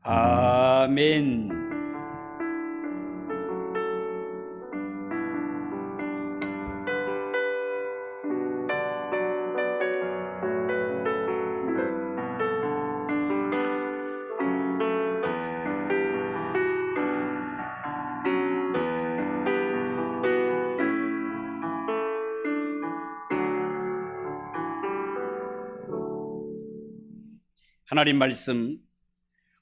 아멘. 하나님 말씀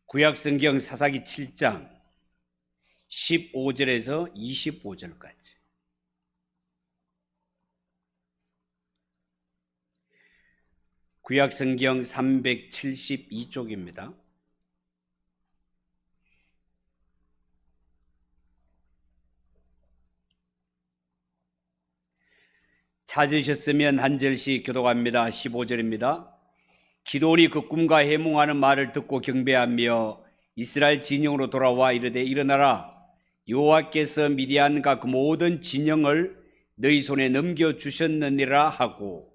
구약성경 사사기 7장 15절에서 25절까지. 구약성경 372쪽입니다. 찾으셨으면 한 절씩 교독합니다. 15절입니다. 기드온이 그 꿈과 해몽하는 말을 듣고 경배하며 이스라엘 진영으로 돌아와 이르되 일어나라, 여호와께서 미디안과 그 모든 진영을 너희 손에 넘겨주셨느니라 하고,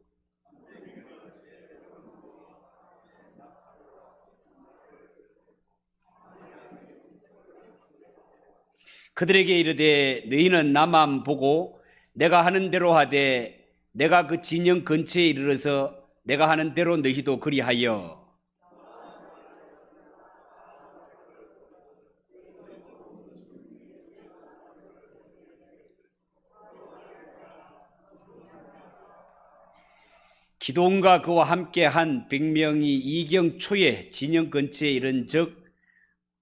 그들에게 이르되 너희는 나만 보고 내가 하는 대로 하되 내가 그 진영 근처에 이르러서 내가 하는 대로 너희도 그리하여 기드온과 그와 함께 한 100명이 이경 초에 진영 근처에 이른 즉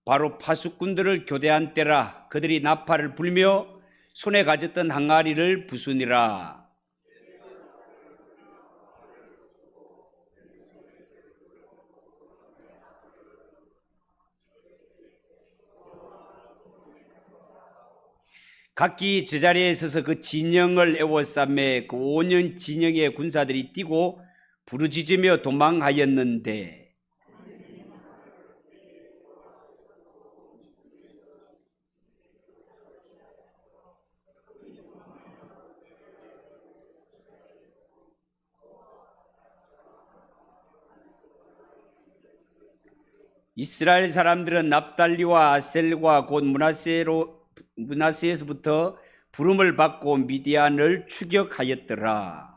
바로 파수꾼들을 교대한 때라. 그들이 나팔을 불며 손에 가졌던 항아리를 부수니라. 각기 제자리에 서서 그 진영을 에워싸매 그 5년 진영의 군사들이 뛰고 부르짖으며 도망하였는데, 이스라엘 사람들은 납달리와 아셀과 곧 므낫세에서부터 부름을 받고 미디안을 추격하였더라.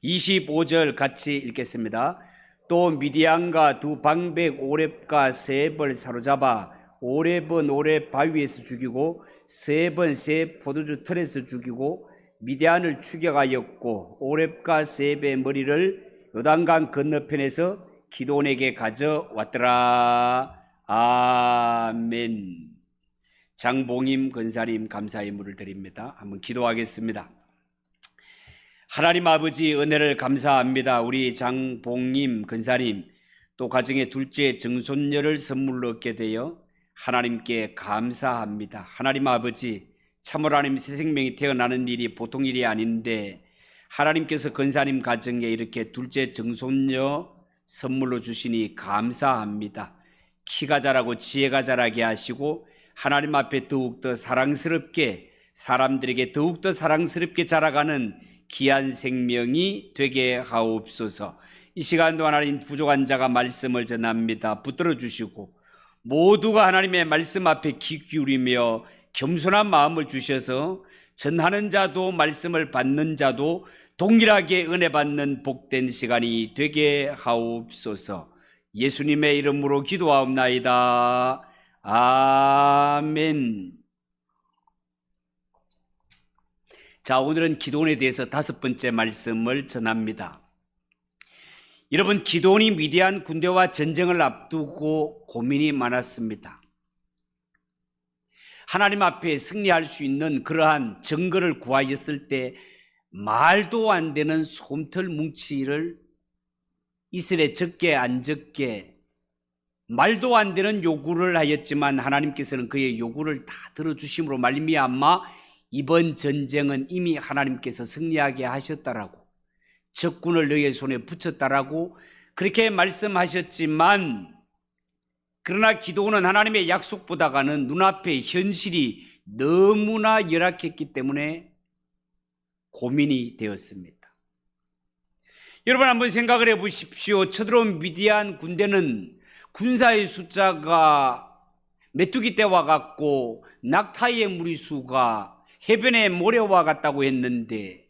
(25절) 같이 읽겠습니다. 또 미디안과 두 방백 오렙과 세벌 사로잡아 오렙은 오렙 바위에서 죽이고 세번 세 포도주 틀에서 죽이고 미디안을 추격하였고 오렙과 세베의 머리를 요단강 건너편에서 기드온에게 가져왔더라. 아멘. 장봉임 권사님 감사의 물을 드립니다. 한번 기도하겠습니다. 하나님 아버지, 은혜를 감사합니다. 우리 장봉임 근사님 또 가정의 둘째 증손녀를 선물로 얻게 되어 하나님께 감사합니다. 하나님 아버지, 참으로 하나님 새 생명이 태어나는 일이 보통 일이 아닌데 하나님께서 근사님 가정에 이렇게 둘째 증손녀 선물로 주시니 감사합니다. 키가 자라고 지혜가 자라게 하시고 하나님 앞에 더욱더 사랑스럽게, 사람들에게 더욱더 사랑스럽게 자라가는 귀한 생명이 되게 하옵소서. 이 시간도 하나님 부족한 자가 말씀을 전합니다. 붙들어 주시고 모두가 하나님의 말씀 앞에 귀 기울이며 겸손한 마음을 주셔서 전하는 자도 말씀을 받는 자도 동일하게 은혜 받는 복된 시간이 되게 하옵소서. 예수님의 이름으로 기도하옵나이다. 아멘. 자, 오늘은 기드온에 대해서 5번째 말씀을 전합니다. 여러분, 기드온이 미디안 군대와 전쟁을 앞두고 고민이 많았습니다. 하나님 앞에 승리할 수 있는 그러한 증거를 구하였을 때 말도 안 되는 솜털 뭉치를 이스라엘에 적게 안 적게 말도 안 되는 요구를 하였지만 하나님께서는 그의 요구를 다 들어주심으로 말미암아 이번 전쟁은 이미 하나님께서 승리하게 하셨다라고 적군을 너희의 손에 붙였다라고 그렇게 말씀하셨지만, 그러나 기도는 하나님의 약속보다가는 눈앞의 현실이 너무나 열악했기 때문에 고민이 되었습니다. 여러분 한번 생각을 해보십시오. 쳐들어온 미디안 군대는 군사의 숫자가 메뚜기 떼와 같고 낙타의 무리수가 해변의 모래와 같다고 했는데,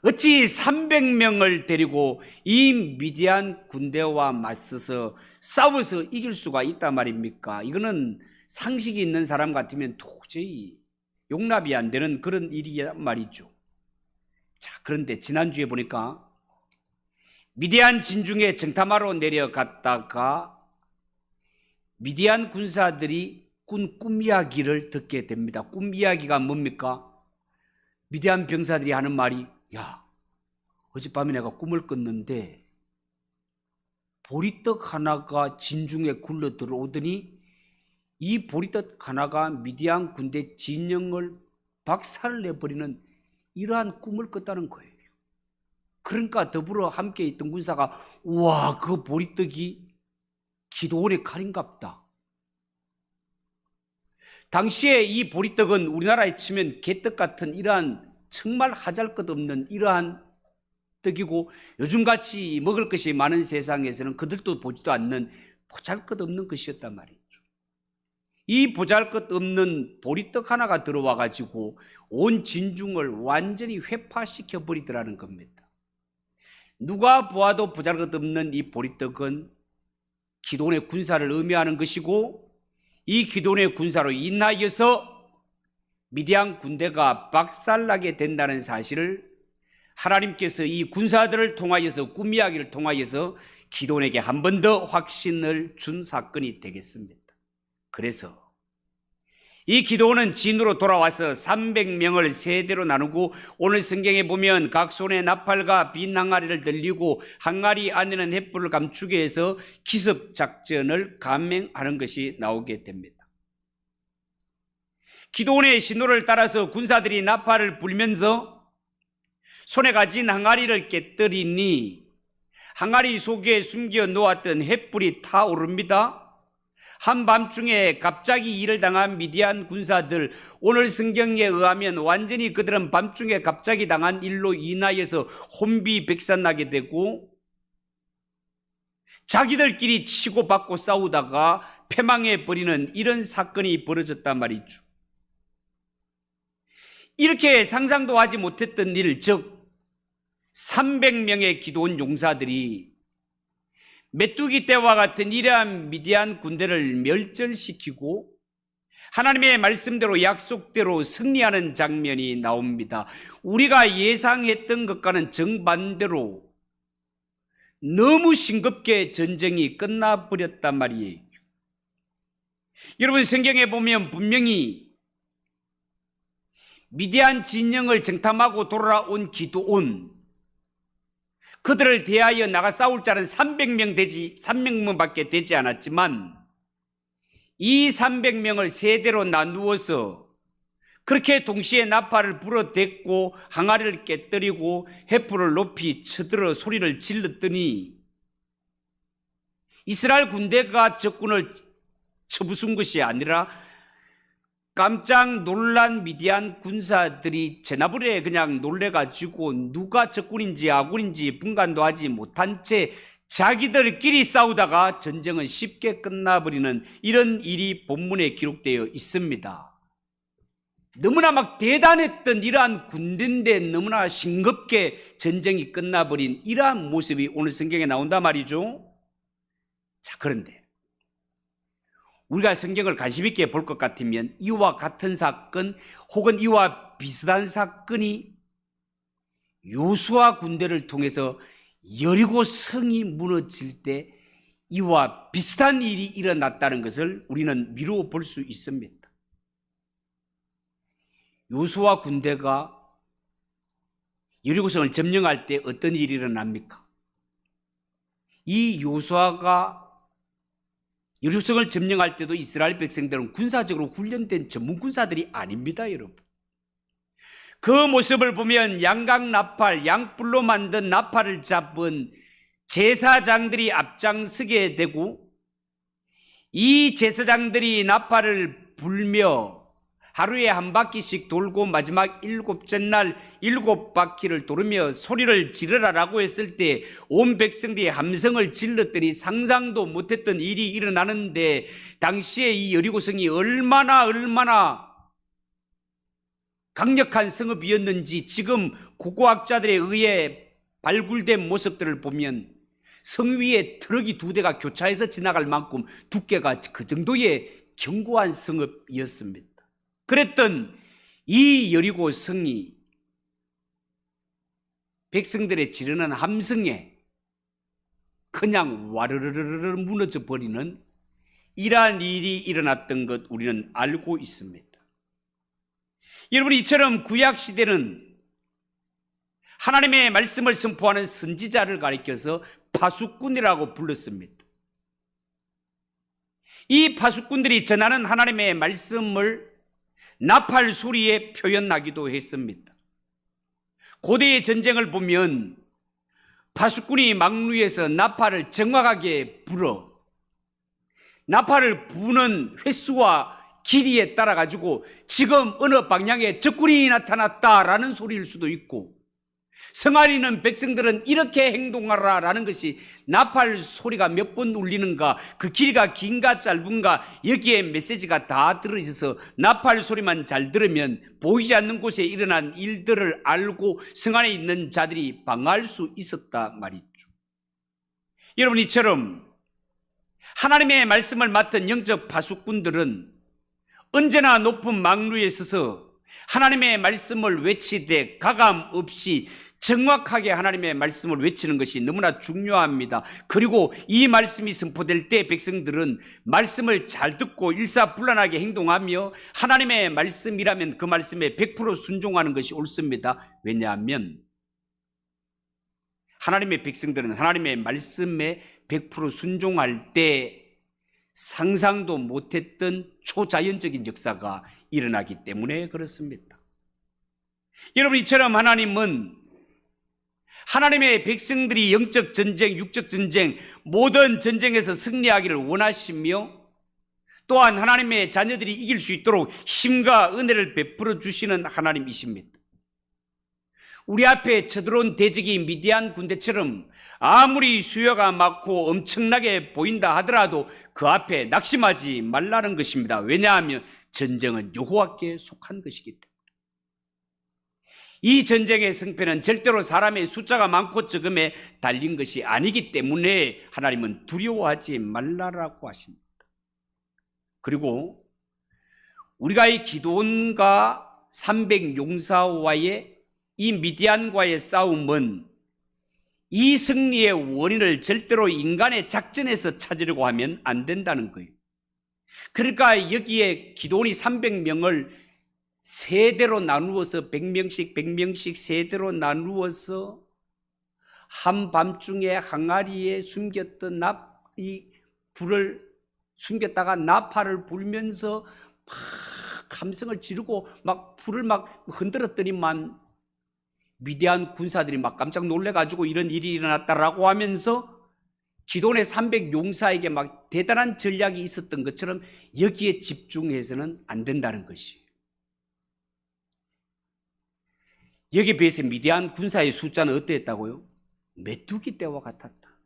어찌 300명을 데리고 이 미디안 군대와 맞서서 싸워서 이길 수가 있단 말입니까? 이거는 상식이 있는 사람 같으면 도저히 용납이 안 되는 그런 일이란 말이죠. 자, 그런데 지난주에 보니까 미디안 진중에 정탐하러 내려갔다가 미디안 군사들이 꾼 꿈 이야기를 듣게 됩니다. 꿈 이야기가 뭡니까? 미디안 병사들이 하는 말이, 야, 어젯밤에 내가 꿈을 꿨는데 보리떡 하나가 진중에 굴러 들어오더니 이 보리떡 하나가 미디안 군대 진영을 박살내버리는 이러한 꿈을 꿨다는 거예요. 그러니까 더불어 함께 있던 군사가, 와, 그 보리떡이 기도원의 칼인갑다. 당시에 이 보리떡은 우리나라에 치면 개떡 같은 이러한 정말 하잘것없는 이러한 떡이고, 요즘같이 먹을 것이 많은 세상에서는 그들도 보지도 않는 보잘것없는 것이었단 말이죠. 이 보잘것없는 보리떡 하나가 들어와 가지고 온 진중을 완전히 회파시켜 버리더라는 겁니다. 누가 보아도 보잘것없는 이 보리떡은 기도원의 군사를 의미하는 것이고, 이 기도원의 군사로 인하여서 미디안 군대가 박살나게 된다는 사실을 하나님께서 이 군사들을 통하여서, 꿈 이야기를 통하여서 기도원에게 한 번 더 확신을 준 사건이 되겠습니다. 그래서 이 기도원은 진으로 돌아와서 300명을 세대로 나누고, 오늘 성경에 보면 각 손에 나팔과 빈 항아리를 들리고 항아리 안에는 횃불을 감추게 해서 기습작전을 감행하는 것이 나오게 됩니다. 기도원의 신호를 따라서 군사들이 나팔을 불면서 손에 가진 항아리를 깨뜨리니 항아리 속에 숨겨 놓았던 횃불이 타오릅니다. 한밤중에 갑자기 일을 당한 미디안 군사들, 오늘 성경에 의하면 완전히 그들은 밤중에 갑자기 당한 일로 인하여서 혼비백산나게 되고 자기들끼리 치고받고 싸우다가 패망해버리는 이런 사건이 벌어졌단 말이죠. 이렇게 상상도 하지 못했던 일, 즉 300명의 기도원 용사들이 메뚜기 떼와 같은 이러한 미디안 군대를 멸절시키고 하나님의 말씀대로 약속대로 승리하는 장면이 나옵니다. 우리가 예상했던 것과는 정반대로 너무 싱겁게 전쟁이 끝나버렸단 말이에요. 여러분, 성경에 보면 분명히 미디안 진영을 정탐하고 돌아온 기도온, 그들을 대하여 나가 싸울 자는 300명밖에 되지 않았지만 이 300명을 세대로 나누어서 그렇게 동시에 나팔을 불어댔고 항아리를 깨뜨리고 횃불을 높이 쳐들어 소리를 질렀더니 이스라엘 군대가 적군을 쳐부순 것이 아니라 깜짝 놀란 미디안 군사들이 제나불에 그냥 놀래가지고 누가 적군인지 아군인지 분간도 하지 못한 채 자기들끼리 싸우다가 전쟁은 쉽게 끝나버리는 이런 일이 본문에 기록되어 있습니다. 너무나 막 대단했던 이러한 군대인데 너무나 싱겁게 전쟁이 끝나버린 이러한 모습이 오늘 성경에 나온단 말이죠. 자, 그런데 우리가 성경을 관심 있게 볼 것 같으면 이와 같은 사건 혹은 이와 비슷한 사건이 요수아 군대를 통해서 여리고 성이 무너질 때 이와 비슷한 일이 일어났다는 것을 우리는 미루어 볼 수 있습니다. 요수아 군대가 여리고성을 점령할 때 어떤 일이 일어납니까? 이 요수아가 여리고성을 점령할 때도 이스라엘 백성들은 군사적으로 훈련된 전문 군사들이 아닙니다, 여러분. 그 모습을 보면 양각 나팔, 양뿔로 만든 나팔을 잡은 제사장들이 앞장서게 되고, 이 제사장들이 나팔을 불며 하루에 한 바퀴씩 돌고 마지막 7째 날 7바퀴를 돌으며 소리를 지르라라고 했을 때 온 백성들이 함성을 질렀더니 상상도 못했던 일이 일어나는데, 당시에 이 여리고성이 얼마나 강력한 성읍이었는지 지금 고고학자들에 의해 발굴된 모습들을 보면 성 위에 트럭이 2대가 교차해서 지나갈 만큼 두께가 그 정도의 견고한 성읍이었습니다. 그랬던 이 여리고 성이 백성들의 지르는 함성에 그냥 와르르르르 무너져 버리는 이러한 일이 일어났던 것 우리는 알고 있습니다. 여러분, 이처럼 구약시대는 하나님의 말씀을 선포하는 선지자를 가리켜서 파수꾼이라고 불렀습니다. 이 파수꾼들이 전하는 하나님의 말씀을 나팔 소리에 표현하기도 했습니다. 고대의 전쟁을 보면 파수꾼이 막루에서 나팔을 정확하게 불어 나팔을 부는 횟수와 길이에 따라 가지고 지금 어느 방향에 적군이 나타났다라는 소리일 수도 있고, 성 안에 있는 백성들은 이렇게 행동하라라는 것이 나팔 소리가 몇 번 울리는가, 그 길이가 긴가 짧은가, 여기에 메시지가 다 들어있어서 나팔 소리만 잘 들으면 보이지 않는 곳에 일어난 일들을 알고 성 안에 있는 자들이 방어할 수 있었다 말이죠. 여러분, 이처럼 하나님의 말씀을 맡은 영적 파수꾼들은 언제나 높은 망루에 서서 하나님의 말씀을 외치되 가감 없이 정확하게 하나님의 말씀을 외치는 것이 너무나 중요합니다. 그리고 이 말씀이 선포될 때 백성들은 말씀을 잘 듣고 일사불란하게 행동하며 하나님의 말씀이라면 그 말씀에 100% 순종하는 것이 옳습니다. 왜냐하면 하나님의 백성들은 하나님의 말씀에 100% 순종할 때 상상도 못했던 초자연적인 역사가 일어나기 때문에 그렇습니다. 여러분, 이처럼 하나님은 하나님의 백성들이 영적 전쟁, 육적 전쟁, 모든 전쟁에서 승리하기를 원하시며, 또한 하나님의 자녀들이 이길 수 있도록 힘과 은혜를 베풀어 주시는 하나님이십니다. 우리 앞에 쳐들어온 대적이 미디안 군대처럼 아무리 수요가 많고 엄청나게 보인다 하더라도 그 앞에 낙심하지 말라는 것입니다. 왜냐하면 전쟁은 여호와께 속한 것이기 때문에. 이 전쟁의 승패는 절대로 사람의 숫자가 많고 적음에 달린 것이 아니기 때문에 하나님은 두려워하지 말라라고 하십니다. 그리고 우리가 이 기드온과 300용사와의 이 미디안과의 싸움은 이 승리의 원인을 절대로 인간의 작전에서 찾으려고 하면 안 된다는 거예요. 그러니까 여기에 기드온이 300명을 세대로 나누어서 100명씩 세대로 나누어서 한밤중에 항아리에 숨겼던 이 불을 숨겼다가 나팔을 불면서 막 함성을 지르고 막 불을 막 흔들었더니만 미디안 군사들이 막 깜짝 놀래가지고 이런 일이 일어났다라고 하면서 기드온의 300용사에게 막 대단한 전략이 있었던 것처럼 여기에 집중해서는 안 된다는 것이에요. 여기에 비해서 미디안 군사의 숫자는 어땠다고요? 메뚜기 떼와 같았다.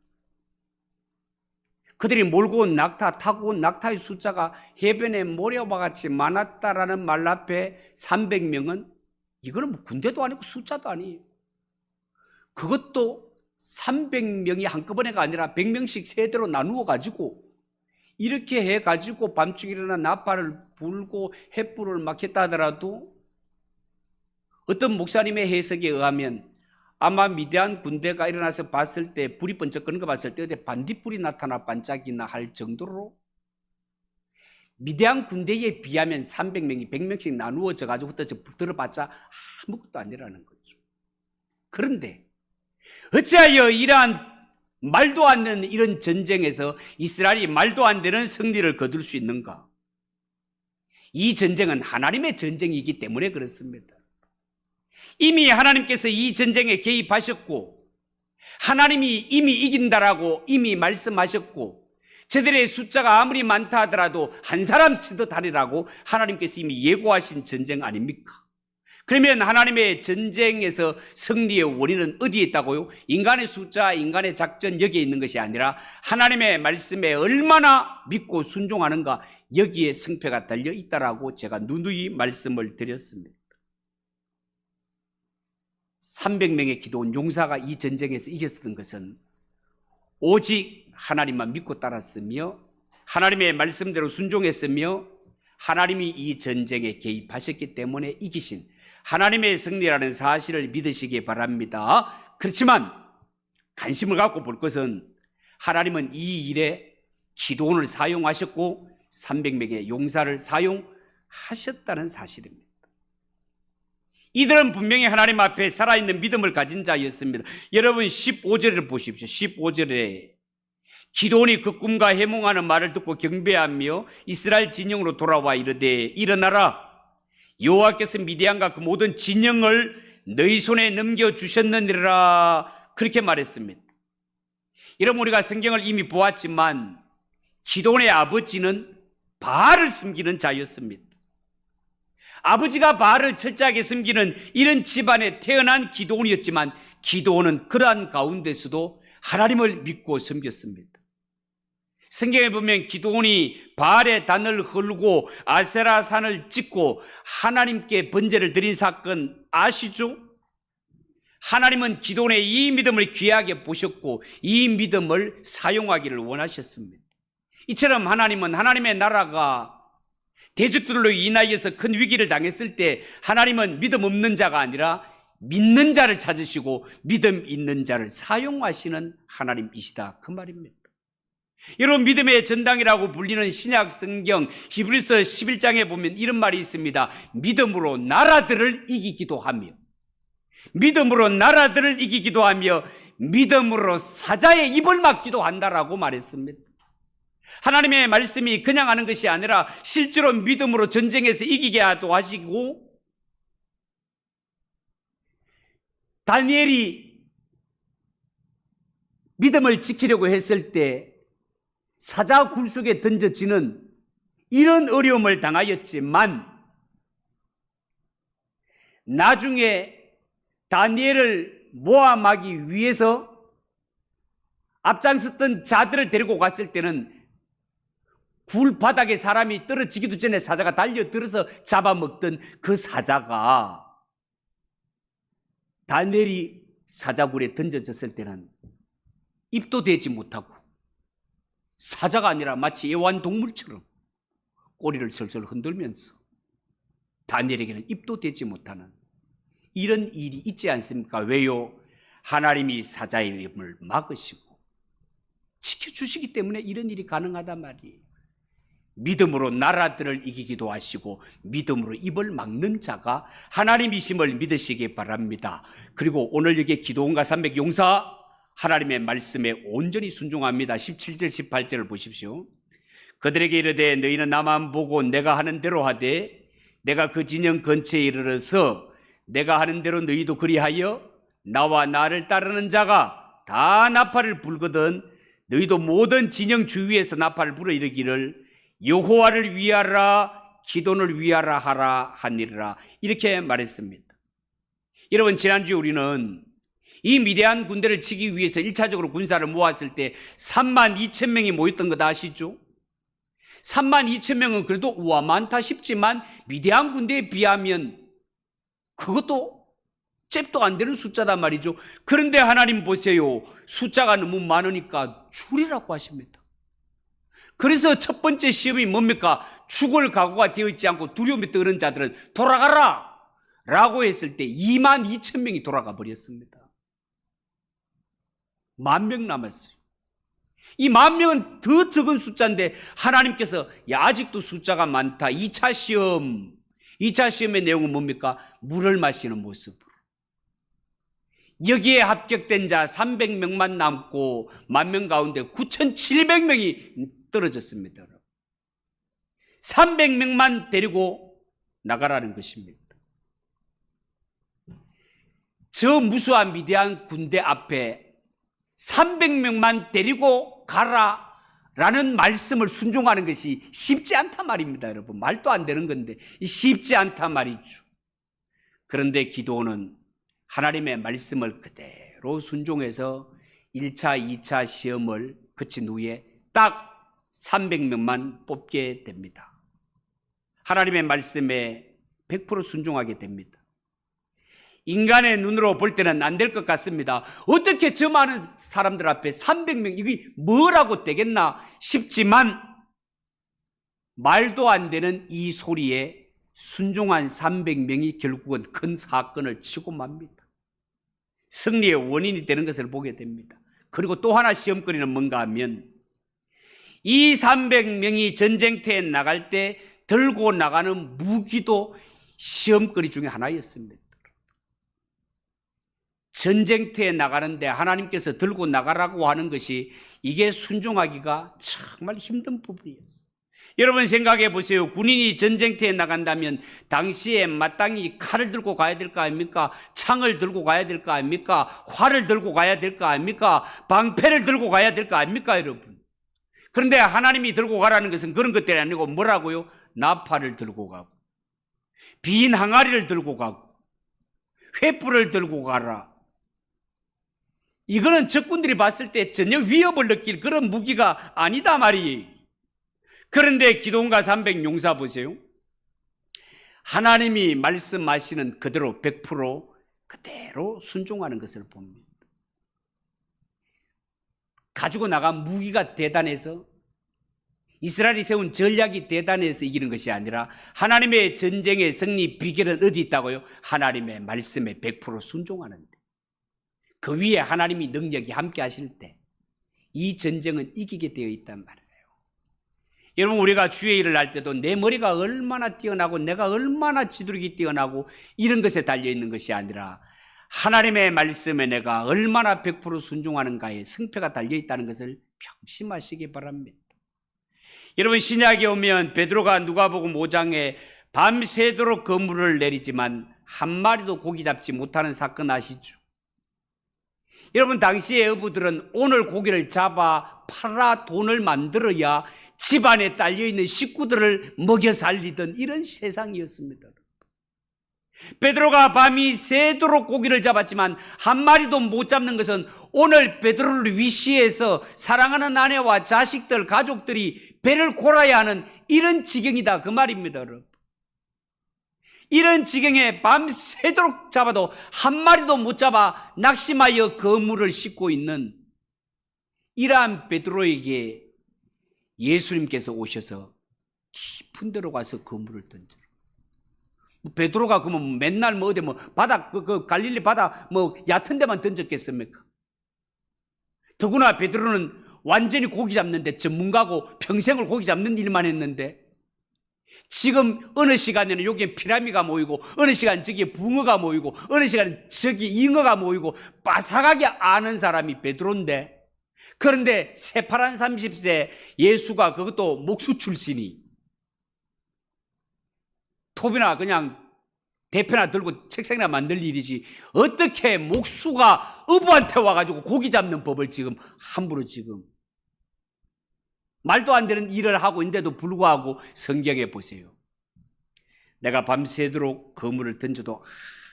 그들이 몰고 온 낙타, 타고 온 낙타의 숫자가 해변에 모래와 같이 많았다라는 말 앞에 300명은 이거는 뭐 군대도 아니고 숫자도 아니에요. 그것도 300명이 한꺼번에가 아니라 100명씩 세대로 나누어 가지고 이렇게 해 가지고 밤중에 일어나 나팔을 불고 횃불을 막 했다 하더라도 어떤 목사님의 해석에 의하면 아마 미디안 군대가 일어나서 봤을 때 불이 번쩍 끄는 거 봤을 때 어디 반딧불이 나타나 반짝이나 할 정도로 미디안 군대에 비하면 300명이 100명씩 나누어져 가지고 들어봤자 아무것도 아니라는 거죠. 그런데 어찌하여 이러한 말도 안 되는 이런 전쟁에서 이스라엘이 말도 안 되는 승리를 거둘 수 있는가? 이 전쟁은 하나님의 전쟁이기 때문에 그렇습니다. 이미 하나님께서 이 전쟁에 개입하셨고 하나님이 이미 이긴다라고 이미 말씀하셨고 저들의 숫자가 아무리 많다 하더라도 한 사람 치듯 하리라고 하나님께서 이미 예고하신 전쟁 아닙니까? 그러면 하나님의 전쟁에서 승리의 원인은 어디에 있다고요? 인간의 숫자, 인간의 작전 여기에 있는 것이 아니라 하나님의 말씀에 얼마나 믿고 순종하는가 여기에 승패가 달려 있다라고 제가 누누이 말씀을 드렸습니다. 300명의 기도원 용사가 이 전쟁에서 이겼던 것은 오직 하나님만 믿고 따랐으며 하나님의 말씀대로 순종했으며 하나님이 이 전쟁에 개입하셨기 때문에 이기신 하나님의 승리라는 사실을 믿으시기 바랍니다. 그렇지만 관심을 갖고 볼 것은 하나님은 이 일에 기도원을 사용하셨고 300명의 용사를 사용하셨다는 사실입니다. 이들은 분명히 하나님 앞에 살아있는 믿음을 가진 자였습니다. 여러분 15절을 보십시오. 15절에 기도원이 그 꿈과 해몽하는 말을 듣고 경배하며 이스라엘 진영으로 돌아와 이르되 일어나라 여호와께서 미디안과 그 모든 진영을 너희 손에 넘겨주셨느니라 그렇게 말했습니다. 여러분 우리가 성경을 이미 보았지만 기도원의 아버지는 바알을 섬기는 자였습니다. 아버지가 바알을 철저하게 섬기는 이런 집안에 태어난 기도원이었지만 기도원은 그러한 가운데서도 하나님을 믿고 섬겼습니다. 성경에 보면 기도원이 바알의 단을 헐고 아세라 산을 찍고 하나님께 번제를 드린 사건 아시죠? 하나님은 기도원의 이 믿음을 귀하게 보셨고 이 믿음을 사용하기를 원하셨습니다. 이처럼 하나님은 하나님의 나라가 대적들로 인하여서 큰 위기를 당했을 때 하나님은 믿음 없는 자가 아니라 믿는 자를 찾으시고 믿음 있는 자를 사용하시는 하나님이시다 그 말입니다. 여러분 믿음의 전당이라고 불리는 신약 성경 히브리서 11장에 보면 이런 말이 있습니다. 믿음으로 나라들을 이기기도 하며 믿음으로 나라들을 이기기도 하며 믿음으로 사자의 입을 막기도 한다라고 말했습니다. 하나님의 말씀이 그냥 하는 것이 아니라 실제로 믿음으로 전쟁에서 이기게 하시고 다니엘이 믿음을 지키려고 했을 때 사자 굴 속에 던져지는 이런 어려움을 당하였지만 나중에 다니엘을 모함하기 위해서 앞장섰던 자들을 데리고 갔을 때는 굴 바닥에 사람이 떨어지기도 전에 사자가 달려들어서 잡아먹던 그 사자가 다니엘이 사자굴에 던져졌을 때는 입도 대지 못하고 사자가 아니라 마치 애완동물처럼 꼬리를 설설 흔들면서 다니엘에게는 입도 대지 못하는 이런 일이 있지 않습니까? 왜요? 하나님이 사자의 입을 막으시고 지켜주시기 때문에 이런 일이 가능하단 말이에요. 믿음으로 나라들을 이기기도 하시고 믿음으로 입을 막는 자가 하나님이심을 믿으시기 바랍니다. 그리고 오늘 여기 기도원과 300 용사 하나님의 말씀에 온전히 순종합니다. 17절 18절을 보십시오. 그들에게 이르되 너희는 나만 보고 내가 하는 대로 하되 내가 그 진영 근처에 이르러서 내가 하는 대로 너희도 그리하여 나와 나를 따르는 자가 다 나팔을 불거든 너희도 모든 진영 주위에서 나팔을 불어 이르기를 여호와를 위하라 기도를 위하라 하라 하니라 이렇게 말했습니다. 여러분 지난주에 우리는 이 미대한 군대를 치기 위해서 1차적으로 군사를 모았을 때 32,000명이 모였던 거 아시죠? 32,000명은 그래도 우와 많다 싶지만 미대한 군대에 비하면 그것도 잽도 안 되는 숫자단 말이죠. 그런데 하나님 보세요. 숫자가 너무 많으니까 줄이라고 하십니다. 그래서 첫 번째 시험이 뭡니까? 죽을 각오가 되어 있지 않고 두려움에 떠는 자들은 돌아가라 라고 했을 때 22,000명이 돌아가 버렸습니다. 10,000명 남았어요. 이 10,000명은 더 적은 숫자인데 하나님께서 야 아직도 숫자가 많다. 2차 시험의 내용은 뭡니까? 물을 마시는 모습으로. 여기에 합격된 자 300명만 남고 10,000명 가운데 9,700명이 떨어졌습니다. 300명만 데리고 나가라는 것입니다. 저 무수한 미디안 군대 앞에 300명만 데리고 가라라는 말씀을 순종하는 것이 쉽지 않단 말입니다, 여러분. 말도 안 되는 건데 쉽지 않단 말이죠. 그런데 기드온은 하나님의 말씀을 그대로 순종해서 1차, 2차 시험을 거친 후에 딱 300명만 뽑게 됩니다. 하나님의 말씀에 100% 순종하게 됩니다. 인간의 눈으로 볼 때는 안 될 것 같습니다. 어떻게 저 많은 사람들 앞에 300명, 이게 뭐라고 되겠나 싶지만 말도 안 되는 이 소리에 순종한 300명이 결국은 큰 사건을 치고 맙니다. 승리의 원인이 되는 것을 보게 됩니다. 그리고 또 하나 시험거리는 뭔가 하면 이 300명이 전쟁터에 나갈 때 들고 나가는 무기도 시험거리 중에 하나였습니다. 전쟁터에 나가는데 하나님께서 들고 나가라고 하는 것이 이게 순종하기가 정말 힘든 부분이었어요. 여러분 생각해 보세요. 군인이 전쟁터에 나간다면 당시에 마땅히 칼을 들고 가야 될 거 아닙니까? 창을 들고 가야 될 거 아닙니까? 활을 들고 가야 될 거 아닙니까? 방패를 들고 가야 될 거 아닙니까, 여러분? 그런데 하나님이 들고 가라는 것은 그런 것들이 아니고 뭐라고요? 나팔을 들고 가고 빈 항아리를 들고 가고 횃불을 들고 가라. 이거는 적군들이 봤을 때 전혀 위협을 느낄 그런 무기가 아니다 말이에요. 그런데 기드온과 300 용사 보세요. 하나님이 말씀하시는 그대로 100% 그대로 순종하는 것을 봅니다. 가지고 나간 무기가 대단해서 이스라엘이 세운 전략이 대단해서 이기는 것이 아니라 하나님의 전쟁의 승리 비결은 어디 있다고요? 하나님의 말씀에 100% 순종하는데 그 위에 하나님이 능력이 함께 하실 때 이 전쟁은 이기게 되어 있단 말이에요. 여러분 우리가 주의 일을 할 때도 내 머리가 얼마나 뛰어나고 내가 얼마나 지도력이 뛰어나고 이런 것에 달려있는 것이 아니라 하나님의 말씀에 내가 얼마나 100% 순종하는가에 승패가 달려있다는 것을 명심하시기 바랍니다. 여러분 신약에 오면 베드로가 누가복음 5장에 밤새도록 그물을 내리지만 한 마리도 고기 잡지 못하는 사건 아시죠? 여러분 당시의 어부들은 오늘 고기를 잡아 팔아 돈을 만들어야 집안에 딸려있는 식구들을 먹여 살리던 이런 세상이었습니다. 베드로가 밤이 새도록 고기를 잡았지만 한 마리도 못 잡는 것은 오늘 베드로를 위시해서 사랑하는 아내와 자식들, 가족들이 배를 골아야 하는 이런 지경이다 그 말입니다. 여러분. 이런 지경에 밤새도록 잡아도 한 마리도 못 잡아 낙심하여 그물을 싣고 있는 이러한 베드로에게 예수님께서 오셔서 깊은 데로 가서 그물을 던져라. 베드로가 그러면 맨날 뭐 어디 뭐 바다 그 갈릴리 바다 뭐 얕은 데만 던졌겠습니까? 더구나 베드로는 완전히 고기 잡는데 전문가고 평생을 고기 잡는 일만 했는데 지금 어느 시간에는 여기에 피라미가 모이고 어느 시간 저기에 붕어가 모이고 어느 시간 저기 잉어가 모이고 바삭하게 아는 사람이 베드로인데 그런데 새파란 30세 예수가 그것도 목수 출신이 톱이나 그냥 대표나 들고 책상이나 만들 일이지 어떻게 목수가 어부한테 와가지고 고기 잡는 법을 지금 함부로 지금 말도 안 되는 일을 하고 있는데도 불구하고 성경에 보세요. 내가 밤새도록 그물을 던져도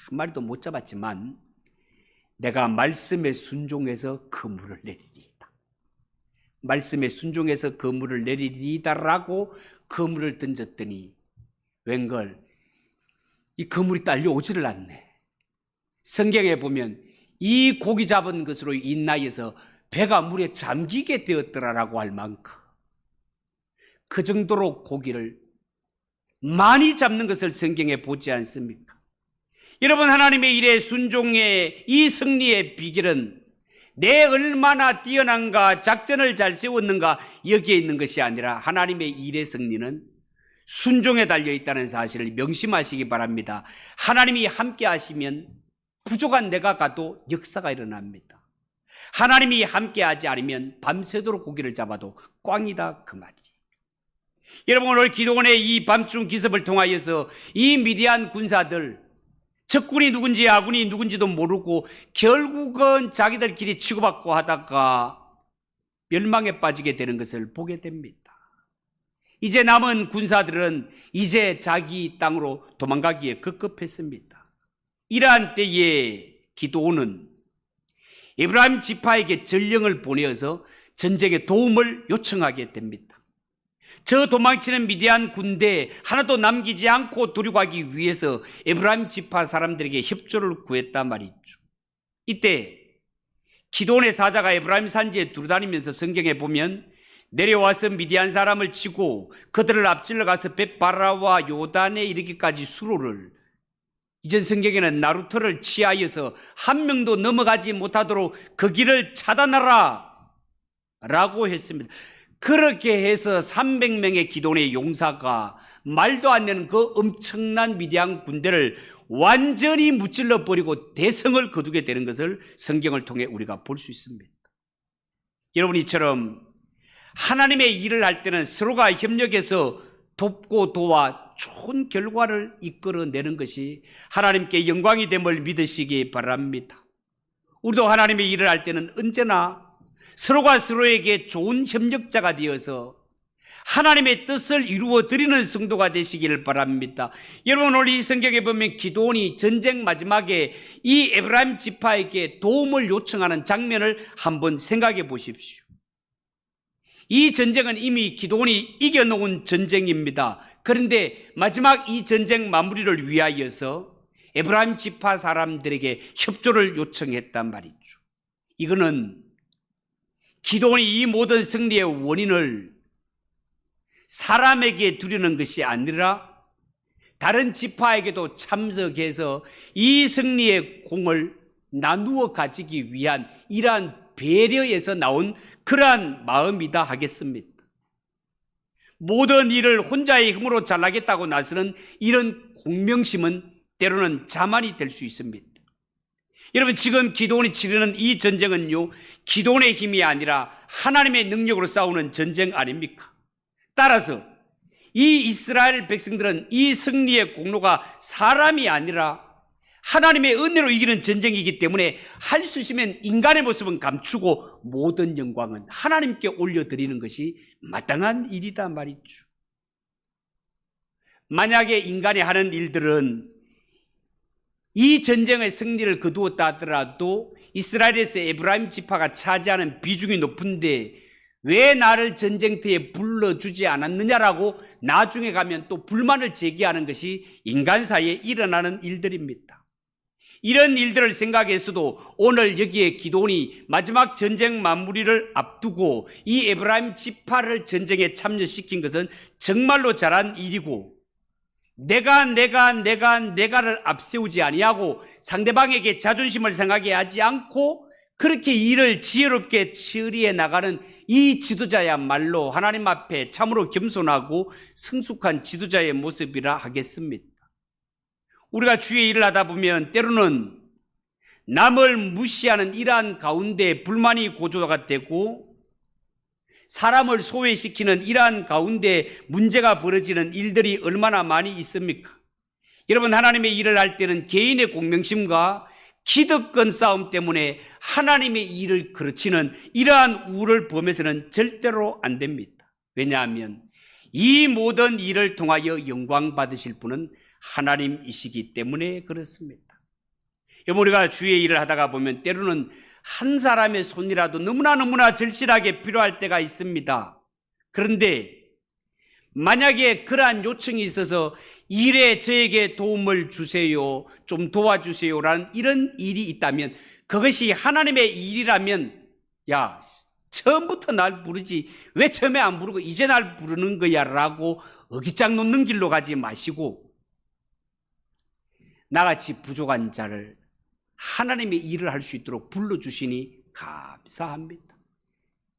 한 마리도 못 잡았지만 내가 말씀에 순종해서 그물을 내리리이다. 말씀에 순종해서 그물을 내리리이다라고 그물을 던졌더니 웬걸 이 그물이 딸려오지를 않네. 성경에 보면 이 고기 잡은 것으로 인하여서 배가 물에 잠기게 되었더라라고 할 만큼 그 정도로 고기를 많이 잡는 것을 성경에 보지 않습니까? 여러분 하나님의 일에 순종의 이 승리의 비결은 내 얼마나 뛰어난가 작전을 잘 세웠는가 여기에 있는 것이 아니라 하나님의 일의 승리는 순종에 달려있다는 사실을 명심하시기 바랍니다. 하나님이 함께 하시면 부족한 내가 가도 역사가 일어납니다. 하나님이 함께 하지 않으면 밤새도록 고기를 잡아도 꽝이다 그 말이에요. 여러분 오늘 기드온의 이 밤중 기습을 통하여서 이 미디안 군사들 적군이 누군지 아군이 누군지도 모르고 결국은 자기들끼리 치고받고 하다가 멸망에 빠지게 되는 것을 보게 됩니다. 이제 남은 군사들은 이제 자기 땅으로 도망가기에 급급했습니다. 이러한 때에 기드온은 에브라임 지파에게 전령을 보내어서 전쟁에 도움을 요청하게 됩니다. 저 도망치는 미디안 군대 하나도 남기지 않고 도륙하기 위해서 에브라임 지파 사람들에게 협조를 구했단 말이죠. 이때 기드온의 사자가 에브라임 산지에 두루다니면서 성경에 보면 내려와서 미디안 사람을 치고 그들을 앞질러 가서 벳바라와 요단에 이르기까지 수로를, 이전 성경에는 나루터를 취하여서 한 명도 넘어가지 못하도록 그 길을 차단하라 라고 했습니다. 그렇게 해서 300명의 기드온의 용사가 말도 안 되는 그 엄청난 미디안 군대를 완전히 무찔러 버리고 대성을 거두게 되는 것을 성경을 통해 우리가 볼 수 있습니다. 여러분, 이처럼 하나님의 일을 할 때는 서로가 협력해서 돕고 도와 좋은 결과를 이끌어내는 것이 하나님께 영광이 됨을 믿으시기 바랍니다. 우리도 하나님의 일을 할 때는 언제나 서로가 서로에게 좋은 협력자가 되어서 하나님의 뜻을 이루어 드리는 성도가 되시기를 바랍니다. 여러분, 오늘 이 성경에 보면 기드온이 전쟁 마지막에 이 에브라임 지파에게 도움을 요청하는 장면을 한번 생각해 보십시오. 이 전쟁은 이미 기드온이 이겨놓은 전쟁입니다. 그런데 마지막 이 전쟁 마무리를 위하여서 에브라임 지파 사람들에게 협조를 요청했단 말이죠. 이거는 기드온이 이 모든 승리의 원인을 사람에게 두려는 것이 아니라 다른 지파에게도 참석해서 이 승리의 공을 나누어 가지기 위한 이러한 배려에서 나온 그러한 마음이다 하겠습니다. 모든 일을 혼자의 힘으로 잘하겠다고 나서는 이런 공명심은 때로는 자만이 될 수 있습니다. 여러분, 지금 기드온이 치르는 이 전쟁은요, 기드온의 힘이 아니라 하나님의 능력으로 싸우는 전쟁 아닙니까? 따라서 이 이스라엘 백성들은 이 승리의 공로가 사람이 아니라 하나님의 은혜로 이기는 전쟁이기 때문에 할 수 있으면 인간의 모습은 감추고 모든 영광은 하나님께 올려드리는 것이 마땅한 일이다 말이죠. 만약에 인간이 하는 일들은 이 전쟁의 승리를 거두었다 하더라도 이스라엘에서 에브라임 지파가 차지하는 비중이 높은데 왜 나를 전쟁터에 불러주지 않았느냐라고 나중에 가면 또 불만을 제기하는 것이 인간 사이에 일어나는 일들입니다. 이런 일들을 생각해서도 오늘 여기에 기드온이 마지막 전쟁 마무리를 앞두고 이 에브라임 지파를 전쟁에 참여시킨 것은 정말로 잘한 일이고, 내가를 앞세우지 아니하고 상대방에게 자존심을 상하게 하지 않고 그렇게 일을 지혜롭게 처리해 나가는 이 지도자야말로 하나님 앞에 참으로 겸손하고 성숙한 지도자의 모습이라 하겠습니다. 우리가 주의 일을 하다 보면 때로는 남을 무시하는 이러한 가운데 불만이 고조가 되고 사람을 소외시키는 이러한 가운데 문제가 벌어지는 일들이 얼마나 많이 있습니까? 여러분, 하나님의 일을 할 때는 개인의 공명심과 기득권 싸움 때문에 하나님의 일을 그르치는 이러한 우를 범해서는 절대로 안 됩니다. 왜냐하면 이 모든 일을 통하여 영광 받으실 분은 하나님이시기 때문에 그렇습니다. 여러분, 우리가 주의 일을 하다가 보면 때로는 한 사람의 손이라도 너무나 절실하게 필요할 때가 있습니다. 그런데 만약에 그러한 요청이 있어서 일에 저에게 도움을 주세요, 좀 도와주세요라는 이런 일이 있다면, 그것이 하나님의 일이라면, 야, 처음부터 날 부르지 왜 처음에 안 부르고 이제 날 부르는 거야 라고 어깃장 놓는 길로 가지 마시고 나같이 부족한 자를 하나님의 일을 할 수 있도록 불러주시니 감사합니다.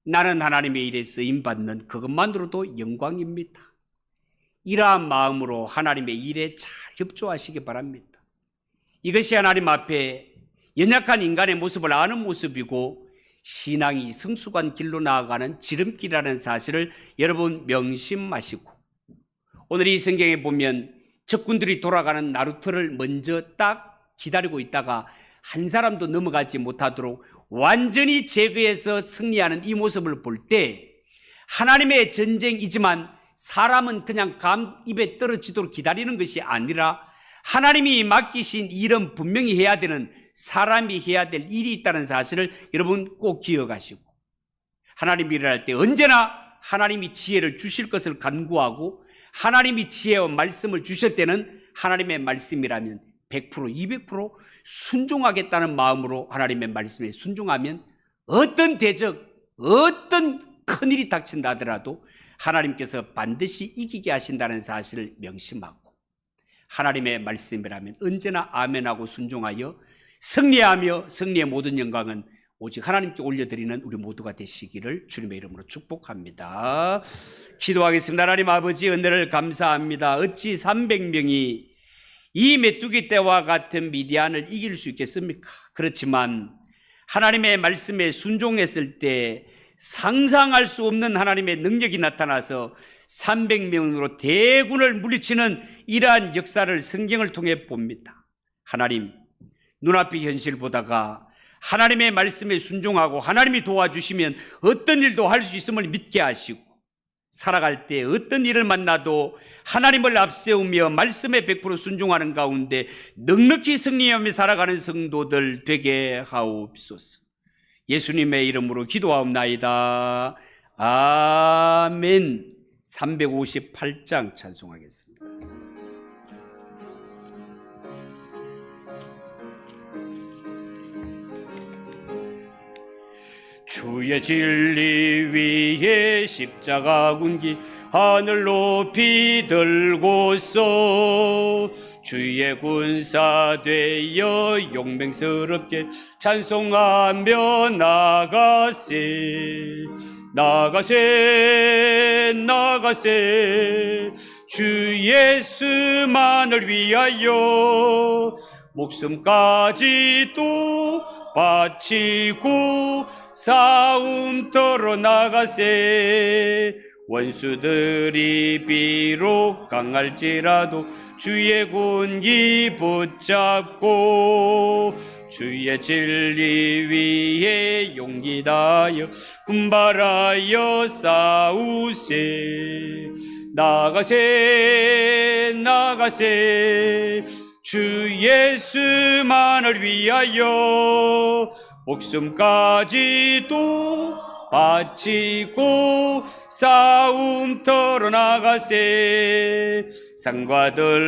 나는 하나님의 일에 쓰임받는 그것만으로도 영광입니다. 이러한 마음으로 하나님의 일에 잘 협조하시기 바랍니다. 이것이 하나님 앞에 연약한 인간의 모습을 아는 모습이고 신앙이 성숙한 길로 나아가는 지름길이라는 사실을 여러분 명심하시고, 오늘 이 성경에 보면 적군들이 돌아가는 나루터를 먼저 딱 기다리고 있다가 한 사람도 넘어가지 못하도록 완전히 제거해서 승리하는 이 모습을 볼 때 하나님의 전쟁이지만 사람은 그냥 입에 떨어지도록 기다리는 것이 아니라 하나님이 맡기신 일은 분명히 해야 되는, 사람이 해야 될 일이 있다는 사실을 여러분 꼭 기억하시고, 하나님이 일할 때 언제나 하나님이 지혜를 주실 것을 간구하고, 하나님이 지혜와 말씀을 주실 때는 하나님의 말씀이라면 100%, 200% 순종하겠다는 마음으로 하나님의 말씀에 순종하면 어떤 대적, 어떤 큰일이 닥친다 하더라도 하나님께서 반드시 이기게 하신다는 사실을 명심하고, 하나님의 말씀이라면 언제나 아멘하고 순종하여 승리하며 승리의 모든 영광은 오직 하나님께 올려드리는 우리 모두가 되시기를 주님의 이름으로 축복합니다. 기도하겠습니다. 하나님 아버지, 은혜를 감사합니다. 어찌 300명이 이 메뚜기 떼와 같은 미디안을 이길 수 있겠습니까? 그렇지만 하나님의 말씀에 순종했을 때 상상할 수 없는 하나님의 능력이 나타나서 300명으로 대군을 물리치는 이러한 역사를 성경을 통해 봅니다. 하나님, 눈앞의 현실을 보다가 하나님의 말씀에 순종하고 하나님이 도와주시면 어떤 일도 할 수 있음을 믿게 하시고, 살아갈 때 어떤 일을 만나도 하나님을 앞세우며 말씀에 100% 순종하는 가운데 넉넉히 승리하며 살아가는 성도들 되게 하옵소서. 예수님의 이름으로 기도하옵나이다. 아멘. 358장 찬송하겠습니다. 주의 진리 위에 십자가 군기 하늘 높이 들고서 주의 군사 되어 용맹스럽게 찬송하며 나가세. 나가세 나가세 주 예수만을 위하여 목숨까지도 바치고 싸움터로 나가세. 원수들이 비록 강할지라도 주의 군기 붙잡고 주의 진리 위에 용기 다하여 분발하여 싸우세. 나가세 나가세 주 예수만을 위하여 목숨까지도 바치고 싸움터로 나가세. 산과 들